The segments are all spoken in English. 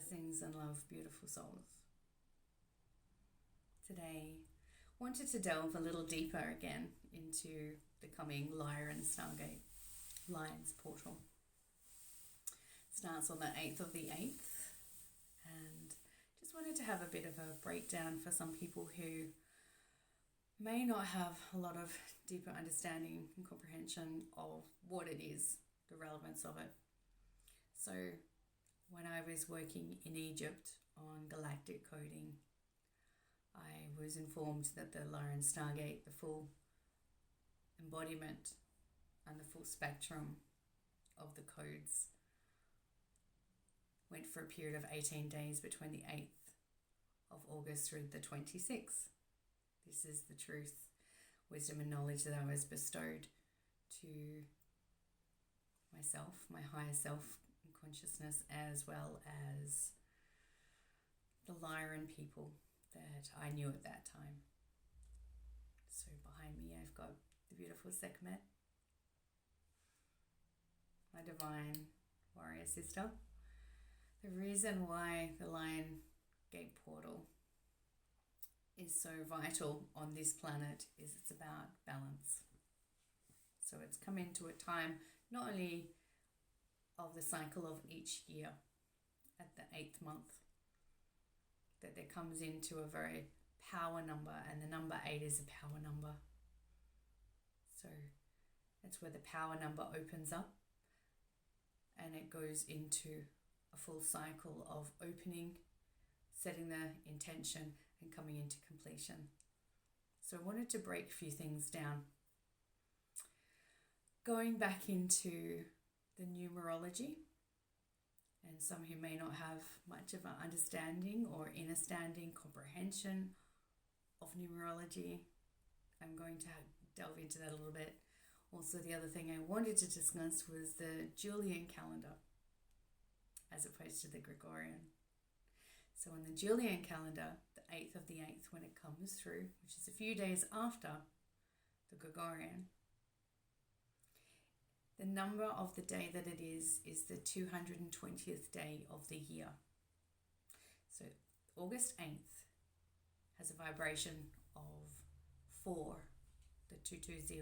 Blessings and love, beautiful souls. Today, wanted to delve a little deeper again into the coming Lyran Stargate, Lion's Portal. Starts on the 8th of the 8th, and just wanted to have a bit of a breakdown for some people who may not have a lot of deeper understanding and comprehension of what it is, the relevance of it. So, when I was working in Egypt on galactic coding, I was informed that the Lyran Stargate, the full embodiment and the full spectrum of the codes, went for a period of 18 days between the 8th of August through the 26th. This is the truth, wisdom and knowledge that I was bestowed to myself, my higher self consciousness, as well as the Lyran people that I knew at that time. So behind me I've got the beautiful Sekhmet, my divine warrior sister. The reason why the Lion Gate portal is so vital on this planet is it's about balance. So it's come into a time not only of the cycle of each year at the 8th month, that there comes into a very power number, and the number 8 is a power number. So that's where the power number opens up and it goes into a full cycle of opening, setting the intention and coming into completion. So I wanted to break a few things down. Going back into the numerology, and some who may not have much of an understanding or understanding comprehension of numerology, I'm going to delve into that a little bit. Also, the other thing I wanted to discuss was the Julian Calendar as opposed to the Gregorian. So on the Julian Calendar, the 8th of the 8th, when it comes through, which is a few days after the Gregorian, the number of the day that it is the 220th day of the year. So August 8th has a vibration of 4, the 220,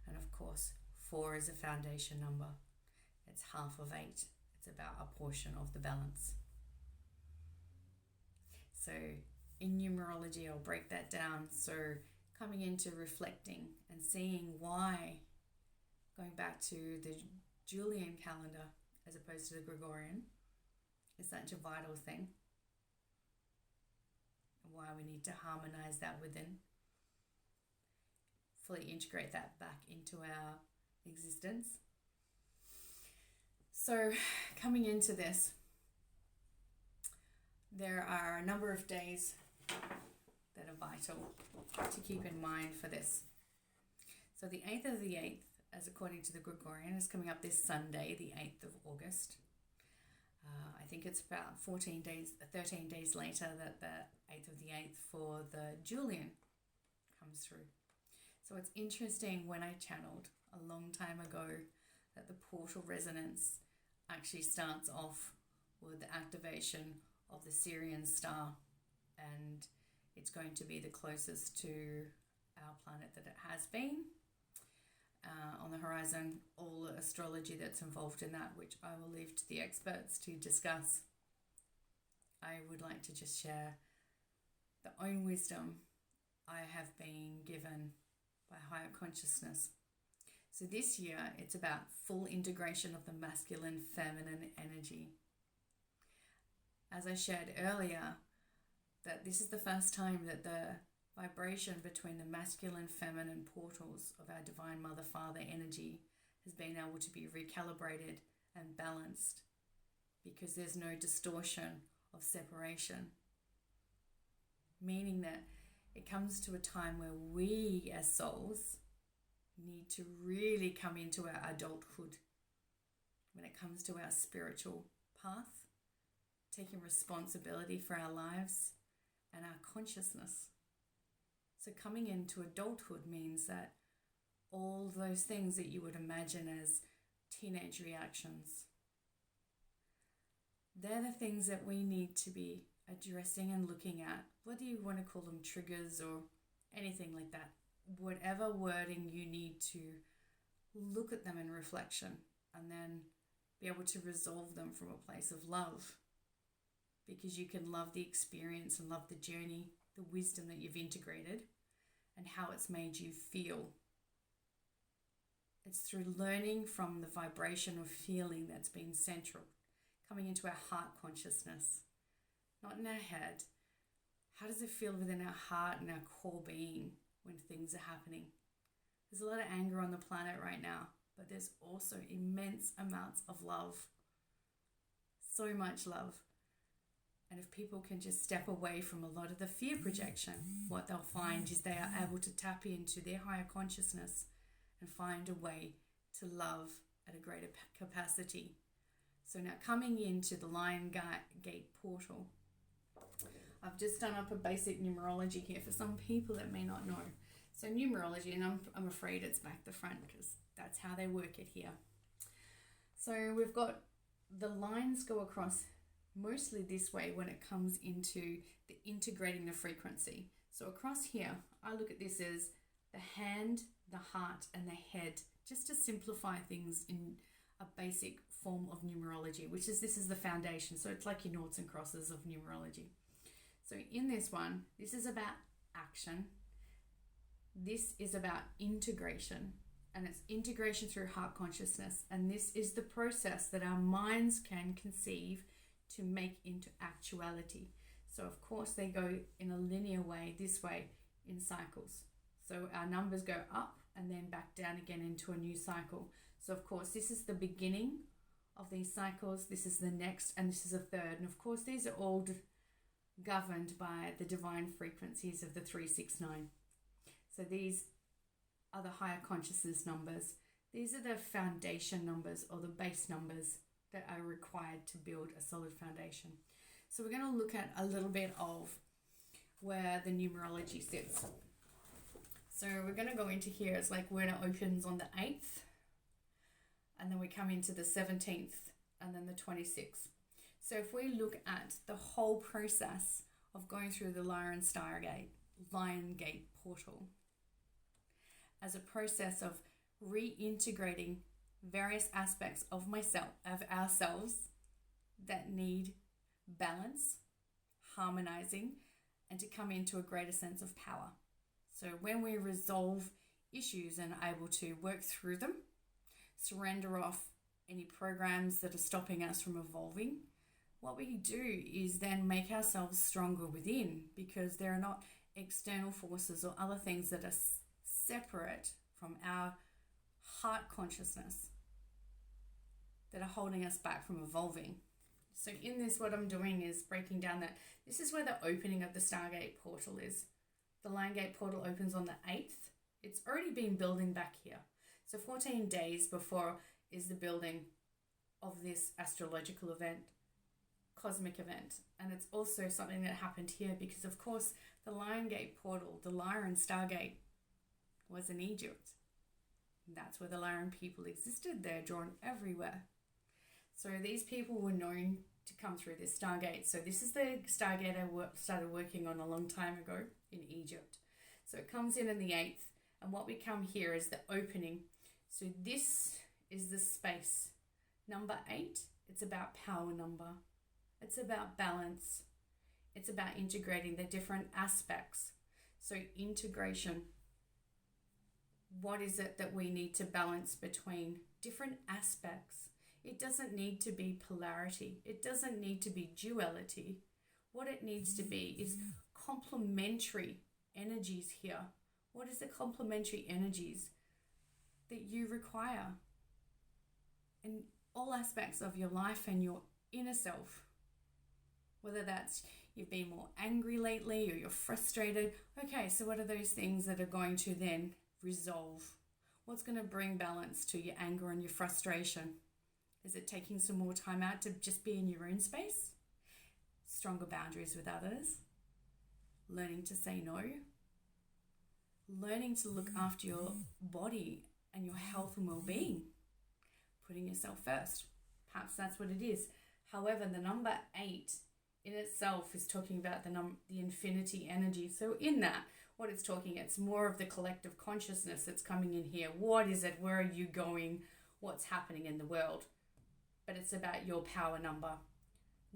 and of course 4 is a foundation number. It's half of 8. It's about a portion of the balance. So in numerology, I'll break that down. So coming into reflecting and seeing why, going back to the Julian calendar as opposed to the Gregorian, is such a vital thing, and why we need to harmonize that within, fully integrate that back into our existence. So coming into this, there are a number of days that are vital to keep in mind for this. So the 8th of the 8th, as according to the Gregorian, is coming up this Sunday, the 8th of August. I think it's about 13 days later that the 8th of the 8th for the Julian comes through. So it's interesting, when I channeled a long time ago, that the portal resonance actually starts off with the activation of the Syrian star, and it's going to be the closest to our planet that it has been. On the horizon, all the astrology that's involved in that, which I will leave to the experts to discuss. I would like to just share the own wisdom I have been given by higher consciousness. So this year, it's about full integration of the masculine, feminine energy. As I shared earlier, that this is the first time that the vibration between the masculine, feminine portals of our Divine Mother, Father energy has been able to be recalibrated and balanced, because there's no distortion of separation. Meaning that it comes to a time where we as souls need to really come into our adulthood when it comes to our spiritual path, taking responsibility for our lives and our consciousness. So coming into adulthood means that all those things that you would imagine as teenage reactions, They're the things that we need to be addressing and looking at. Whether you want to call them triggers or anything like that, whatever wording you need to look at them in reflection and then be able to resolve them from a place of love, because you can love the experience and love the journey, the wisdom that you've integrated and how it's made you feel. It's through learning from the vibration of feeling that's been central, coming into our heart consciousness, not in our head. How does it feel within our heart and our core being when things are happening? There's a lot of anger on the planet right now, but there's also immense amounts of love. So much love. And if people can just step away from a lot of the fear projection, what they'll find is they are able to tap into their higher consciousness and find a way to love at a greater capacity. So now coming into the Lyran Gate portal, I've just done up a basic numerology here for some people that may not know. So numerology, and I'm afraid it's back the front because that's how they work it here. So we've got the lines go across mostly this way when it comes into the integrating the frequency. So across here, I look at this as the hand, the heart, and the head, just to simplify things in a basic form of numerology, which is this is the foundation. So it's like your noughts and crosses of numerology. So in this one, this is about action. This is about integration, and it's integration through heart consciousness. And this is the process that our minds can conceive to make into actuality. So of course they go in a linear way, this way, in cycles. So our numbers go up and then back down again into a new cycle. So of course this is the beginning of these cycles, this is the next, and this is a third. And of course these are all governed by the divine frequencies of the 369. So these are the higher consciousness numbers. These are the foundation numbers or the base numbers that are required to build a solid foundation. So we're going to look at a little bit of where the numerology sits. So we're going to go into here. It's like when it opens on the 8th, and then we come into the 17th, and then the 26th. So if we look at the whole process of going through the Lyran Gate portal as a process of reintegrating various aspects of ourselves that need balance, harmonizing, and to come into a greater sense of power. So when we resolve issues and are able to work through them, surrender off any programs that are stopping us from evolving, what we do is then make ourselves stronger within, because there are not external forces or other things that are separate from our heart consciousness that are holding us back from evolving. So in this, what I'm doing is breaking down that this is where the opening of the Stargate portal is. The Lyran Gate portal opens on the 8th. It's already been building back here. So 14 days before is the building of this astrological event, cosmic event. And it's also something that happened here because, of course, the Lyran Gate portal, the Lyran Stargate, was in Egypt. And that's where the Lyran people existed. They're drawn everywhere. So these people were known to come through this Stargate. So this is the Stargate I started working on a long time ago in Egypt. So it comes in the 8th, and what we come here is the opening. So this is the space. Number 8, it's about power number. It's about balance. It's about integrating the different aspects. So integration. What is it that we need to balance between different aspects? It doesn't need to be polarity. It doesn't need to be duality. What it needs to be is complementary energies here. What is the complementary energies that you require in all aspects of your life and your inner self? Whether that's you've been more angry lately or you're frustrated. Okay, so what are those things that are going to then resolve? What's going to bring balance to your anger and your frustration? Is it taking some more time out to just be in your own space? Stronger boundaries with others? Learning to say no? Learning to look after your body and your health and well-being? Putting yourself first. Perhaps that's what it is. However, the number 8 in itself is talking about the infinity energy. So in that, what it's talking, it's more of the collective consciousness that's coming in here. What is it? Where are you going? What's happening in the world? But it's about your power number.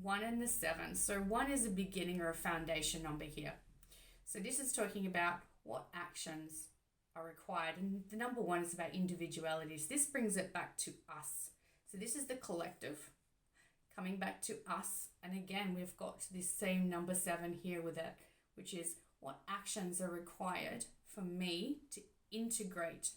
1 and the 7. So 1 is a beginning or a foundation number here. So this is talking about what actions are required. And the number 1 is about individualities. This brings it back to us. So this is the collective coming back to us. And again, we've got this same number 7 here with it, which is what actions are required for me to integrate,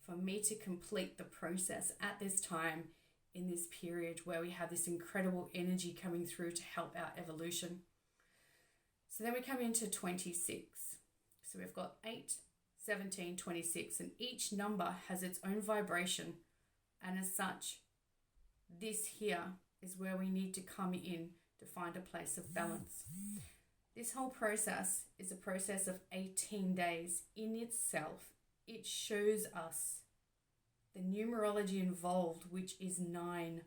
for me to complete the process at this time in this period where we have this incredible energy coming through to help our evolution. So then we come into 26. So we've got 8, 17, 26, and each number has its own vibration. And as such, this here is where we need to come in to find a place of balance. This whole process is a process of 18 days in itself. It shows us the numerology involved, which is 9.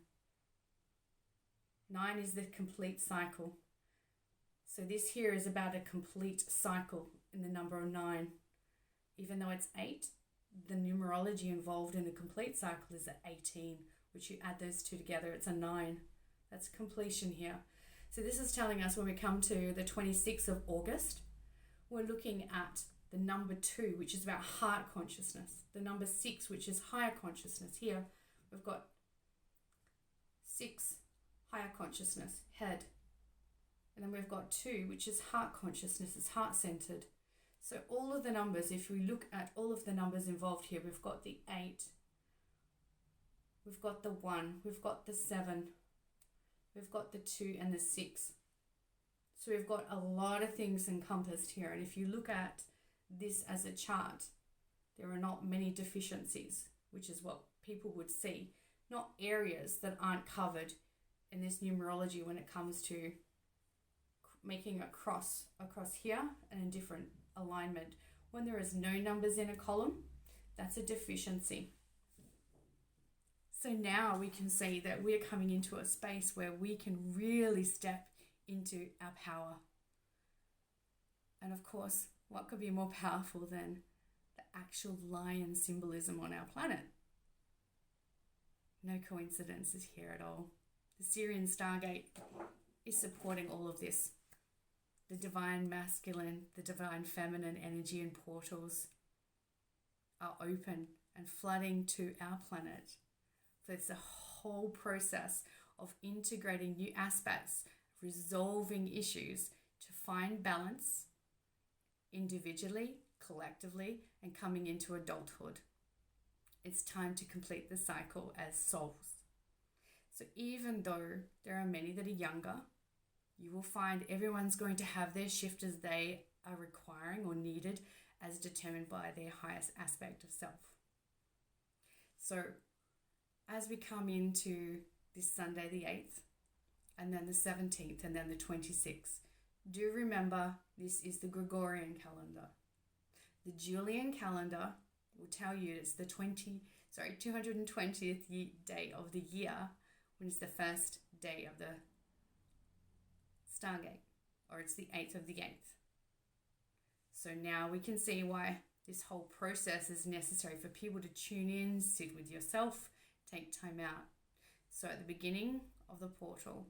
9 is the complete cycle. So this here is about a complete cycle in the number 9. Even though it's 8, the numerology involved in a complete cycle is at 18, which you add those two together, it's a 9. That's completion here. So this is telling us when we come to the 26th of August, we're looking at the number 2, which is about heart consciousness. The number 6, which is higher consciousness. Here, we've got 6, higher consciousness, head. And then we've got 2, which is heart consciousness, it's heart-centered. So all of the numbers, if we look at all of the numbers involved here, we've got the 8, we've got the 1, we've got the 7, we've got the 2 and the 6. So we've got a lot of things encompassed here. And if you look at this as a chart, there are not many deficiencies, which is what people would see. Not areas that aren't covered in this numerology when it comes to making a cross across here and in different alignment. When there is no numbers in a column, that's a deficiency. So now we can see that we're coming into a space where we can really step into our power. And of course, what could be more powerful than the actual lion symbolism on our planet? No coincidences here at all. The Syrian Stargate is supporting all of this. The divine masculine, the divine feminine energy and portals are open and flooding to our planet. So it's a whole process of integrating new aspects, resolving issues to find balance individually, collectively, and coming into adulthood. It's time to complete the cycle as souls. So even though there are many that are younger, you will find everyone's going to have their shift as they are requiring or needed as determined by their highest aspect of self. So as we come into this Sunday the 8th, and then the 17th, and then the 26th, do remember this is the Gregorian calendar. The Julian calendar will tell you it's the 220th day of the year, when it's the first day of the Stargate, or it's the 8th of the 8th. So now we can see why this whole process is necessary for people to tune in, sit with yourself, take time out. So at the beginning of the portal,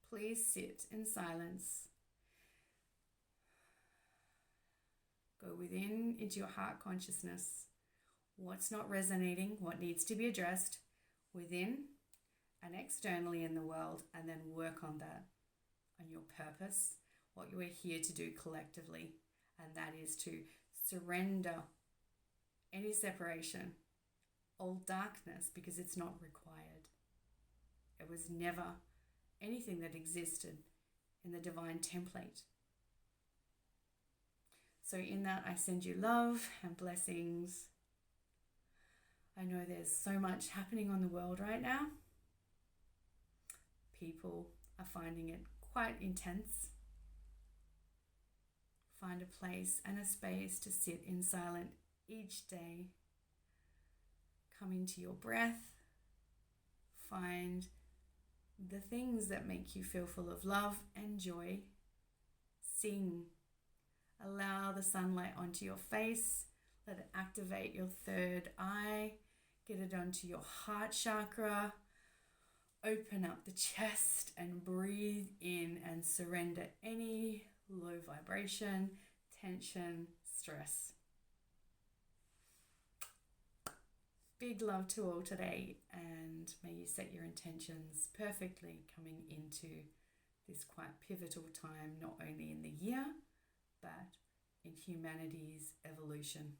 please sit in silence. Go within into your heart consciousness. What's not resonating, what needs to be addressed within and externally in the world, and then work on that, on your purpose, what you are here to do collectively, and that is to surrender any separation, all darkness, because it's not required. It was never anything that existed in the divine template. So in that, I send you love and blessings. I know there's so much happening on the world right now. People are finding it quite intense. Find a place and a space to sit in silence each day. Come into your breath. Find the things that make you feel full of love and joy. Sing. Allow the sunlight onto your face. Let it activate your third eye. Get it onto your heart chakra. Open up the chest and breathe in and surrender any low vibration, tension, stress. Big love to all today, and may you set your intentions perfectly coming into this quite pivotal time, not only in the year, but in humanity's evolution.